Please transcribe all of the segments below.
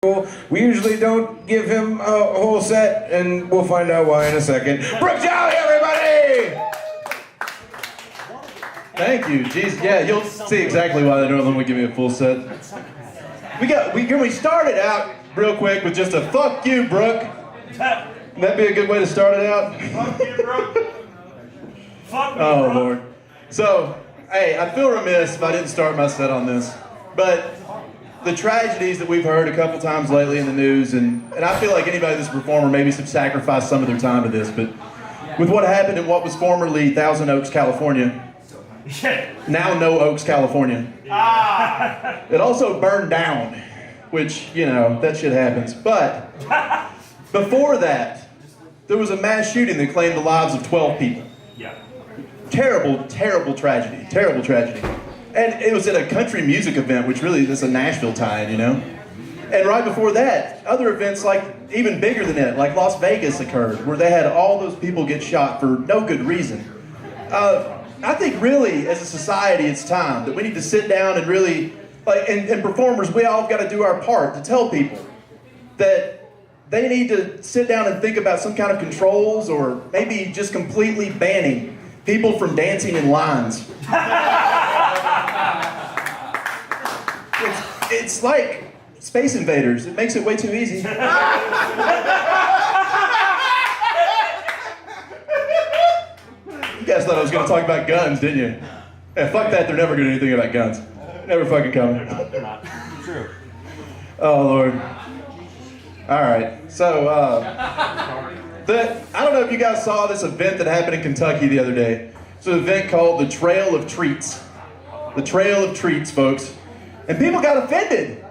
We usually don't give him a whole set, and we'll find out why in a second. Brook Jolley, everybody! Thank you. Jeez, yeah, you'll see exactly why they normally give me a full set. We started out real quick with just a fuck you, Brook. That'd be a good way to start it out. Fuck you, Brook. Fuck me, Oh, Brook. Lord. So, hey, I feel remiss if I didn't start my set on this, but the tragedies that we've heard a couple times lately in the news, and I feel like anybody that's a performer maybe should sacrifice some of their time to this, but with what happened in what was formerly Thousand Oaks, California, now No Oaks, California. It also burned down, which, you know, that shit happens. But before that, there was a mass shooting that claimed the lives of 12 people. Yeah. Terrible, terrible tragedy. Terrible tragedy. And it was at a country music event, which really is a Nashville tie-in, you know? And right before that, other events like even bigger than it, like Las Vegas occurred, where they had all those people get shot for no good reason. I think really, as a society, it's time that we need to sit down and really, like, and performers, we all got to do our part to tell people that they need to sit down and think about some kind of controls, or maybe just completely banning people from dancing in lines. It's like Space Invaders. It makes it way too easy. You guys thought I was going to talk about guns, didn't you? Yeah, fuck that. They're never going to do anything about guns. Never fucking coming. They're not. True. Oh, Lord. All right. So, I don't know if you guys saw this event that happened in Kentucky the other day. It's an event called the Trail of Treats. The Trail of Treats, folks. And people got offended.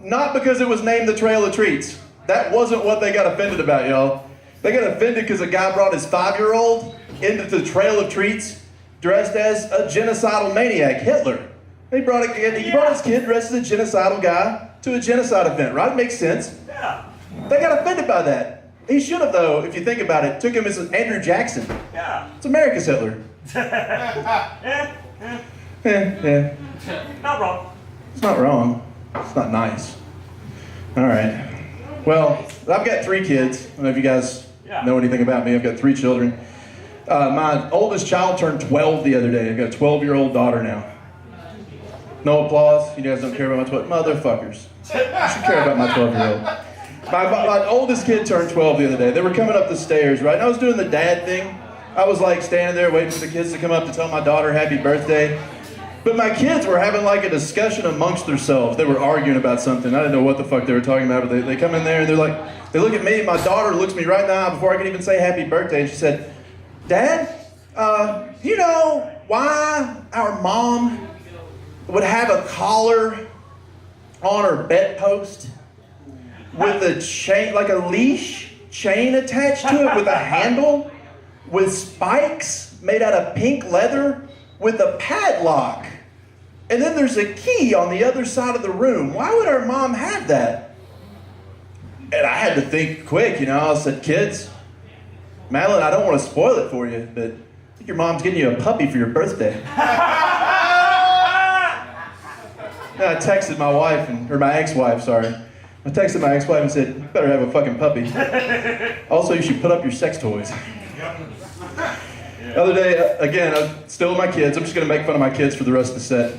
Not because it was named the Trail of Treats. That wasn't what they got offended about, y'all. They got offended because a guy brought his 5-year-old into the Trail of Treats dressed as a genocidal maniac, Hitler. He brought his kid dressed as a genocidal guy to a genocide event, right? It makes sense. Yeah. They got offended by that. He should have, though, if you think about it, took him as Andrew Jackson. Yeah. It's America's Hitler. Yeah. Not wrong. It's not wrong. It's not nice. All right. Well, I've got 3 kids. I don't know if you guys know anything about me. I've got 3 children. My oldest child turned 12 the other day. I've got a 12-year-old daughter now. No applause. You guys don't care about my 12 motherfuckers. You should care about my 12-year-old. My oldest kid turned 12 the other day. They were coming up the stairs, right? And I was doing the dad thing. I was like standing there waiting for the kids to come up to tell my daughter happy birthday. But my kids were having like a discussion amongst themselves. They were arguing about something. I didn't know what the fuck they were talking about, but they come in there and they're like, they look at me, my daughter looks me right in the eye before I can even say happy birthday, and she said, "Dad, you know why our mom would have a collar on her bedpost with a chain, like a leash chain attached to it with a handle with spikes made out of pink leather with a padlock? And then there's a key on the other side of the room. Why would our mom have that?" And I had to think quick, you know. I said, "Kids, Madeline, I don't want to spoil it for you, but I think your mom's getting you a puppy for your birthday." And I texted my wife, or my ex-wife, sorry. I texted my ex-wife and said, "You better have a fucking puppy. Also, you should put up your sex toys." The other day, again, I'm still with my kids. I'm just going to make fun of my kids for the rest of the set.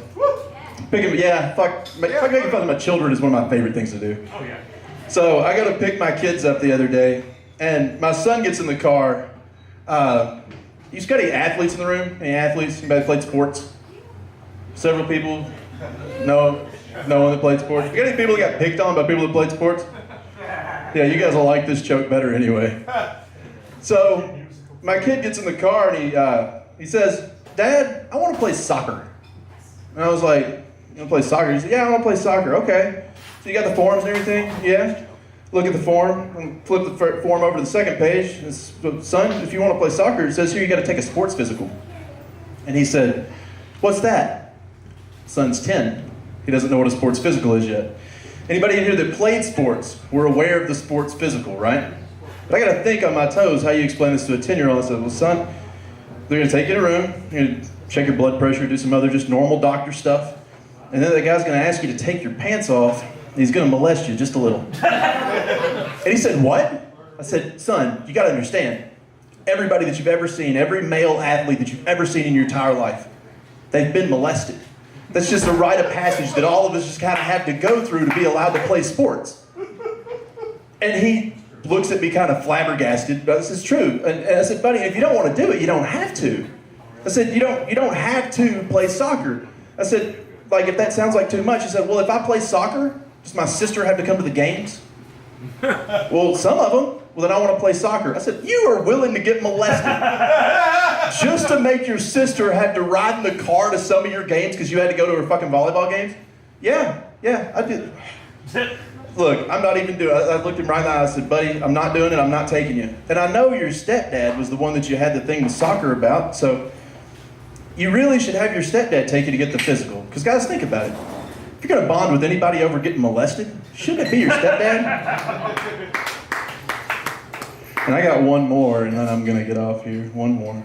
Making fun of my children is one of my favorite things to do. Oh, yeah. So I got to pick my kids up the other day, and my son gets in the car. You got any athletes in the room? Any athletes? Anybody played sports? Several people? No one that played sports? You got any people that got picked on by people that played sports? Yeah, you guys will like this joke better anyway. So my kid gets in the car and he says, "Dad, I want to play soccer." And I was like, "You want to play soccer?" He said, "Yeah, I want to play soccer." "Okay. So you got the forms and everything?" "Yeah." Look at the form and flip the form over to the second page. It's, "Son, if you want to play soccer, it says here you got to take a sports physical." And he said, "What's that?" Son's 10. He doesn't know what a sports physical is yet. Anybody in here that played sports, we're aware of the sports physical, right? But I got to think on my toes how you explain this to a 10-year-old. I said, "Well, son, they're going to take you in a room, you're going to check your blood pressure, do some other just normal doctor stuff, and then the guy's going to ask you to take your pants off He's gonna molest you just a little. And he said, what? I said, son, you gotta understand, everybody that you've ever seen, every male athlete that you've ever seen in your entire life, they've been molested. That's just a rite of passage that all of us just kind of have to go through to be allowed to play sports. And he looks at me kind of flabbergasted, but this is true. And I said, buddy, if you don't want to do it, you don't have to. I said, you don't have to play soccer. I said, like, if that sounds like too much, he said, well, if I play soccer, does my sister have to come to the games? Well, some of them. Well, then I want to play soccer. I said, you are willing to get molested just to make your sister have to ride in the car to some of your games because you had to go to her fucking volleyball games? Yeah, I did. Look, I'm not even doing it. I looked him right in the eye. I said, buddy, I'm not doing it. I'm not taking you. And I know your stepdad was the one that you had the thing with soccer about, so you really should have your stepdad take you to get the physical. Because guys, think about it. If you're going to bond with anybody over getting molested, shouldn't it be your stepdad? And I got one more, and then I'm going to get off here. One more.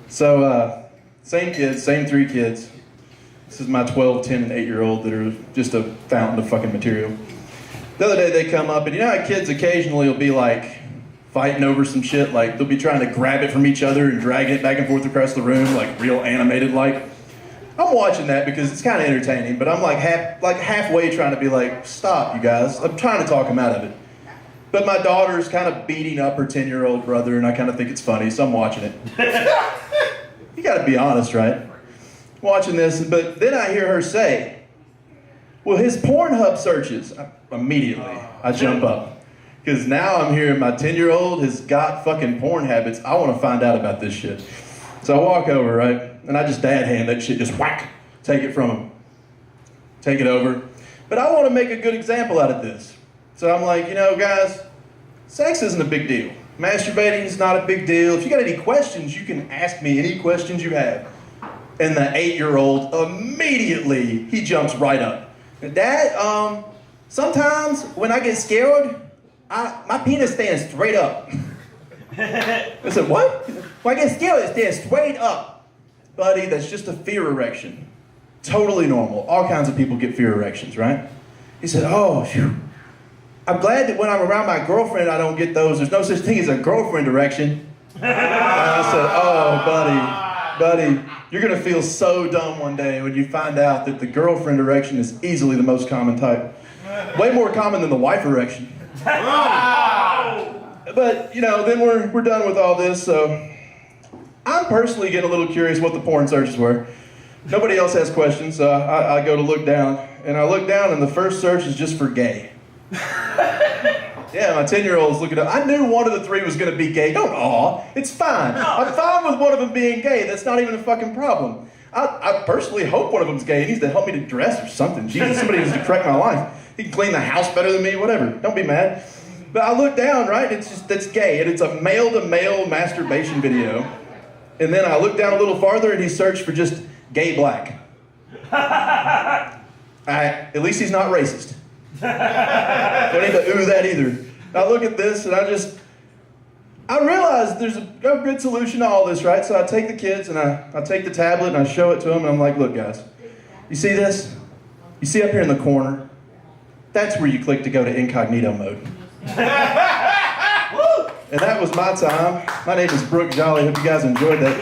So, same kids, same 3 kids. This is my 12, 10, and 8-year-old that are just a fountain of fucking material. The other day they come up, and you know how kids occasionally will be like fighting over some shit? Like they'll be trying to grab it from each other and dragging it back and forth across the room, like real animated like. I'm watching that because it's kind of entertaining, but I'm like halfway trying to be like, stop, you guys. I'm trying to talk them out of it. But my daughter's kind of beating up her 10-year-old brother, and I kind of think it's funny, so I'm watching it. You gotta be honest, right? Watching this, but then I hear her say, well, his Pornhub searches, immediately I jump up. Because now I'm hearing my 10-year-old has got fucking porn habits. I want to find out about this shit. So I walk over, right? And I just dad hand that shit, just whack, take it from him. Take it over. But I want to make a good example out of this. So I'm like, you know, guys, sex isn't a big deal. Masturbating is not a big deal. If you got any questions, you can ask me any questions you have. And the 8-year-old, immediately, he jumps right up. Dad, sometimes when I get scared, my penis stands straight up. I said, what? When I get scared, it stands straight up. Buddy, that's just a fear erection. Totally normal. All kinds of people get fear erections, right? He said, oh, phew. I'm glad that when I'm around my girlfriend, I don't get those. There's no such thing as a girlfriend erection. And I said, oh, buddy, you're going to feel so dumb one day when you find out that the girlfriend erection is easily the most common type. Way more common than the wife erection. But, you know, then we're done with all this, so I'm personally getting a little curious what the porn searches were. Nobody else has questions, so I go to look down, and I look down, and the first search is just for gay. Yeah, my 10-year-old's looking up. I knew one of the 3 was going to be gay. Don't awe. It's fine. I'm fine with one of them being gay. That's not even a fucking problem. I personally hope one of them's gay. He needs to help me to dress or something. Jesus, somebody needs to correct my life. He can clean the house better than me, whatever. Don't be mad. But I look down, right? That's gay, and it's a male-to-male masturbation video. And then I look down a little farther, and he searched for just gay black. At least he's not racist. Don't need to ooh that either. I look at this, and I realize there's a good solution to all this, right? So I take the kids, and I take the tablet, and I show it to them, and I'm like, look, guys, you see this? You see up here in the corner? That's where you click to go to incognito mode. And that was my time. My name is Brook Jolley. Hope you guys enjoyed that.